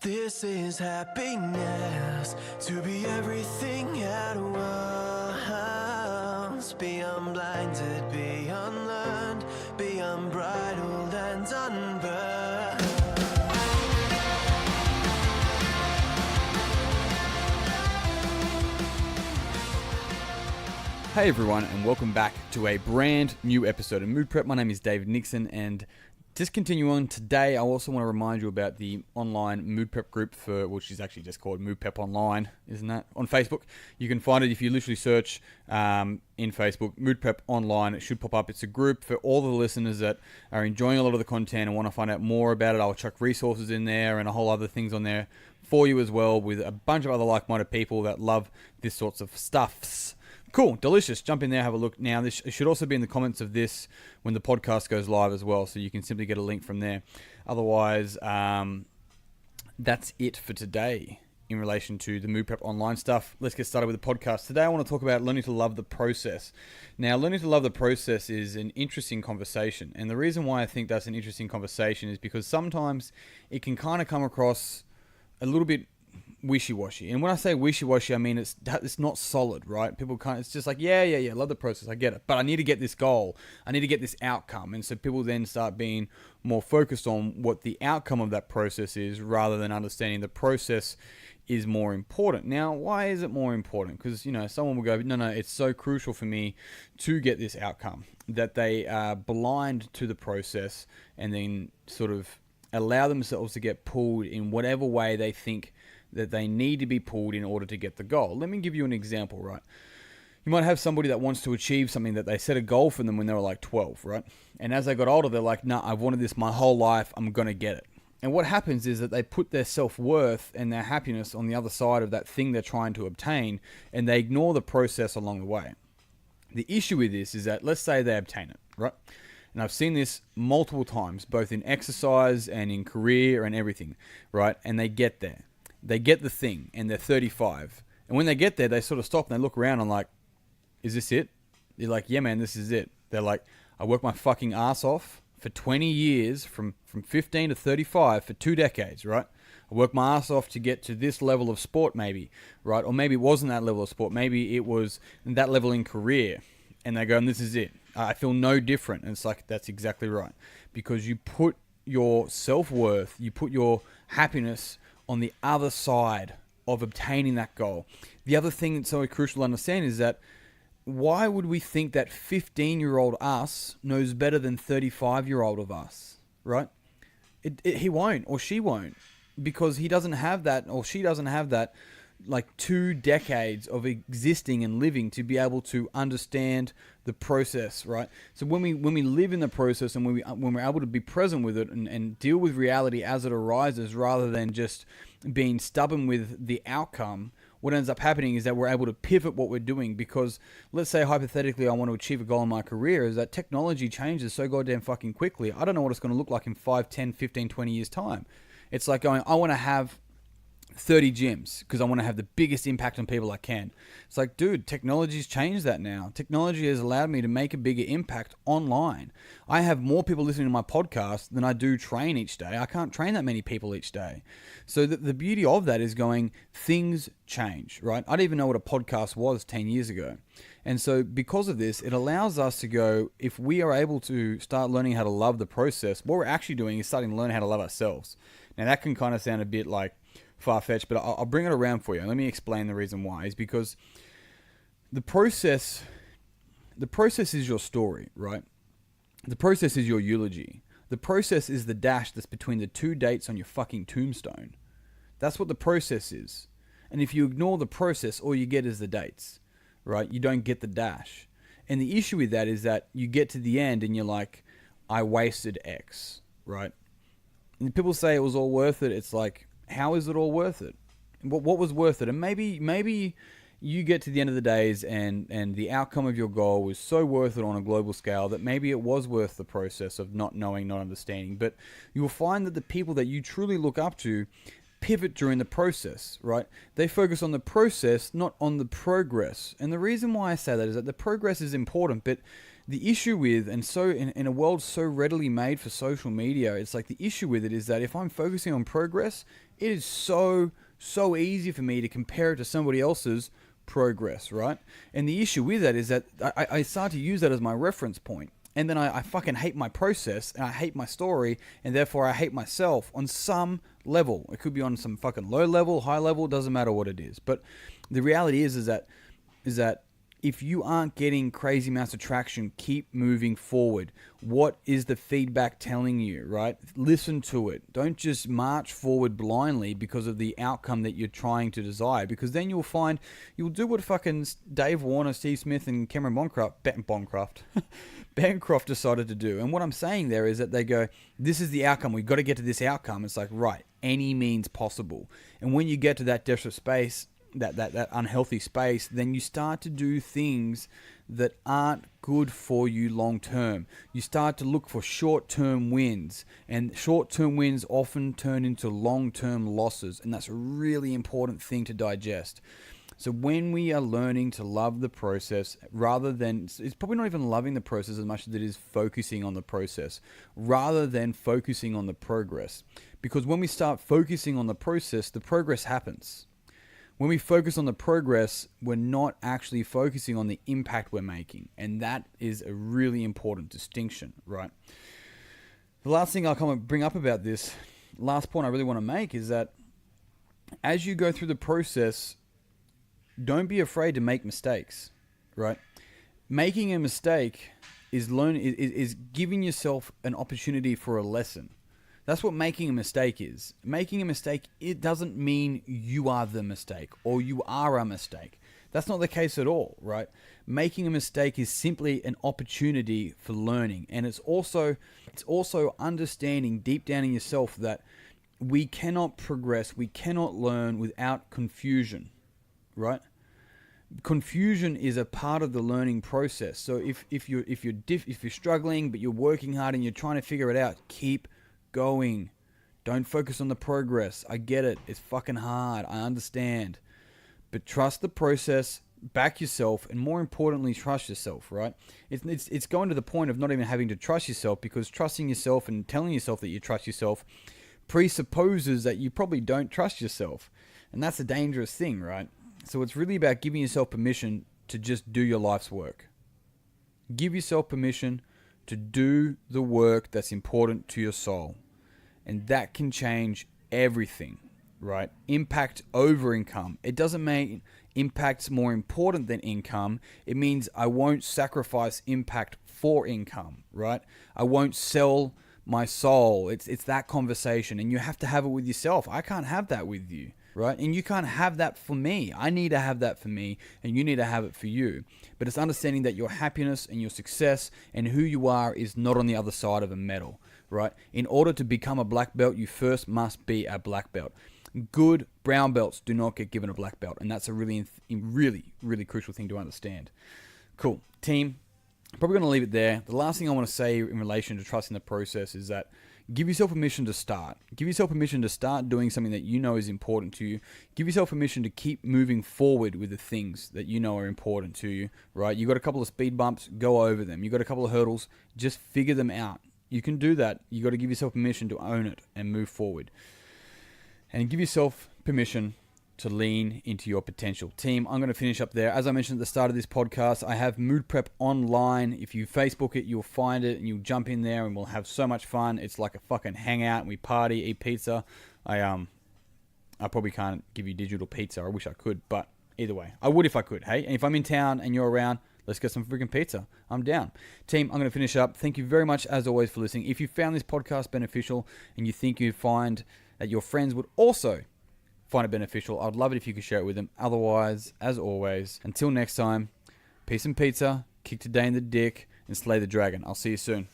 This is happiness, to be everything at once. Be unblinded, be unlearned, be unbridled and unburned. Hey everyone, and welcome back to a brand new episode of Mood Prep. My name is David Nixon, and just continue on today, I also want to remind you about the online Mood Prep group which is actually just called Mood Prep Online, isn't that? On Facebook. You can find it if you literally search in Facebook, Mood Prep Online. It should pop up. It's a group for all the listeners that are enjoying a lot of the content and want to find out more about it. I'll chuck resources in there and a whole other things on there for you as well, with a bunch of other like-minded people that love this sorts of stuffs. Cool, delicious. Jump in there, have a look. Now, this should also be in the comments of this when the podcast goes live as well, so you can simply get a link from there. Otherwise, that's it for today in relation to the Mood Prep Online stuff. Let's get started with the podcast. Today, I want to talk about learning to love the process. Now, learning to love the process is an interesting conversation, and the reason why I think that's an interesting conversation is because sometimes it can kind of come across a little bit wishy-washy. And when I say wishy-washy, I mean it's not solid, right? People can't, it's just like, yeah, love the process, I get it, but I need to get this goal, I need to get this outcome. And so people then start being more focused on what the outcome of that process is, rather than understanding the process is more important. Now, why is it more important? Because, someone will go, no, it's so crucial for me to get this outcome, that they are blind to the process and then sort of allow themselves to get pulled in whatever way they think that they need to be pulled in order to get the goal. Let me give you an example, right? You might have somebody that wants to achieve something that they set a goal for them when they were like 12, right? And as they got older, they're like, nah, I've wanted this my whole life, I'm going to get it. And what happens is that they put their self-worth and their happiness on the other side of that thing they're trying to obtain, and they ignore the process along the way. The issue with this is that, let's say they obtain it, right? And I've seen this multiple times, both in exercise and in career and everything, right? And they get there. They get the thing, and they're 35. And when they get there, they sort of stop and they look around and like, is this it? They're like, yeah, man, this is it. They're like, I worked my fucking ass off for 20 years, from 15 to 35, for 2 decades, right? I worked my ass off to get to this level of sport maybe, right? Or maybe it wasn't that level of sport. Maybe it was that level in career. And they go, and this is it. I feel no different. And it's like, that's exactly right. Because you put your self-worth, you put your happiness on the other side of obtaining that goal. The other thing that's so crucial to understand is that, why would we think that 15-year-old us knows better than 35-year-old of us, right? He won't, or she won't, because he doesn't have that, or she doesn't have that, like 2 decades of existing and living to be able to understand the process, right? So when we live in the process, and when we're able to be present with it and deal with reality as it arises, rather than just being stubborn with the outcome, what ends up happening is that we're able to pivot what we're doing. Because let's say hypothetically I want to achieve a goal in my career, is that technology changes so goddamn fucking quickly. I don't know what it's going to look like in 5, 10, 15, 20 years time. It's like going, I want to have 30 gyms because I want to have the biggest impact on people I can. It's like, dude, technology's changed that now. Technology has allowed me to make a bigger impact online. I have more people listening to my podcast than I do train each day. I can't train that many people each day. So the beauty of that is going, things change, right? I didn't even know what a podcast was 10 years ago. And so because of this, it allows us to go, if we are able to start learning how to love the process, what we're actually doing is starting to learn how to love ourselves. Now that can kind of sound a bit like far-fetched, but I'll bring it around for you. Let me explain the reason why. Is because the process is your story, right? The process is your eulogy. The process is the dash that's between the 2 dates on your fucking tombstone. That's what the process is. And if you ignore the process, all you get is the dates, right? You don't get the dash. And the issue with that is that you get to the end and you're like, I wasted X, right? And people say it was all worth it. It's like, how is it all worth it? What was worth it? And maybe you get to the end of the days and the outcome of your goal was so worth it on a global scale that maybe it was worth the process of not knowing, not understanding. But you will find that the people that you truly look up to pivot during the process, right? They focus on the process, not on the progress. And the reason why I say that is that the progress is important, but the issue with, and so in a world so readily made for social media, it's like the issue with it is that if I'm focusing on progress, it is so easy for me to compare it to somebody else's progress, right? And the issue with that is that I start to use that as my reference point. And then I fucking hate my process, and I hate my story, and therefore I hate myself on some level. It could be on some fucking low level, high level, doesn't matter what it is. But the reality is that if you aren't getting crazy amounts of traction, keep moving forward. What is the feedback telling you, right? Listen to it. Don't just march forward blindly because of the outcome that you're trying to desire, because then you'll do what fucking Dave Warner, Steve Smith, and Cameron Bancroft decided to do. And what I'm saying there is that they go, this is the outcome. We've got to get to this outcome. It's like, right, any means possible. And when you get to that desperate space, that unhealthy space, then you start to do things that aren't good for you long term. You start to look for short-term wins, and short-term wins often turn into long-term losses, and that's a really important thing to digest. So when we are learning to love the process, rather than, it's probably not even loving the process as much as it is focusing on the process, rather than focusing on the progress. Because when we start focusing on the progress happens. When we focus on the progress, we're not actually focusing on the impact we're making. And that is a really important distinction, right? The last thing I'll come and bring up about this, last point I really want to make, is that as you go through the process, don't be afraid to make mistakes, right? Making a mistake is giving yourself an opportunity for a lesson. That's what making a mistake is. Making a mistake, it doesn't mean you are the mistake or you are a mistake. That's not the case at all, right? Making a mistake is simply an opportunity for learning. And it's also understanding deep down in yourself that we cannot progress, we cannot learn without confusion, right? Confusion is a part of the learning process. So if you're struggling but you're working hard and you're trying to figure it out, keep going. Don't focus on the progress. I get it. It's fucking hard. I understand. But trust the process, back yourself, and more importantly, trust yourself, right? It's going to the point of not even having to trust yourself, because trusting yourself and telling yourself that you trust yourself presupposes that you probably don't trust yourself. And that's a dangerous thing, right? So it's really about giving yourself permission to just do your life's work. Give yourself permission to do the work that's important to your soul. And that can change everything, right? Impact over income. It doesn't mean impact's more important than income. It means I won't sacrifice impact for income, right? I won't sell my soul. It's that conversation, and you have to have it with yourself. I can't have that with you, right? And you can't have that for me. I need to have that for me, and you need to have it for you. But it's understanding that your happiness and your success and who you are is not on the other side of a medal, right? In order to become a black belt, you first must be a black belt. Good brown belts do not get given a black belt, and that's a really crucial thing to understand. Cool. Team, probably going to leave it there. The last thing I want to say in relation to trusting the process is that give yourself permission to start. Give yourself permission to start doing something that you know is important to you. Give yourself permission to keep moving forward with the things that you know are important to you, right? You got a couple of speed bumps, go over them. You got a couple of hurdles, just figure them out. You can do that. You got to give yourself permission to own it and move forward. And give yourself permission to lean into your potential. Team, I'm going to finish up there. As I mentioned at the start of this podcast, I have Mood Prep online. If you Facebook it, you'll find it, and you'll jump in there, and we'll have so much fun. It's like a fucking hangout. We party, eat pizza. I probably can't give you digital pizza. I wish I could, but either way, I would if I could. Hey, and if I'm in town and you're around, let's get some freaking pizza. I'm down. Team, I'm going to finish up. Thank you very much, as always, for listening. If you found this podcast beneficial and you think you'd find that your friends would also find it beneficial, I'd love it if you could share it with them. Otherwise, as always, until next time, peace and pizza, kick today in the dick, and slay the dragon. I'll see you soon.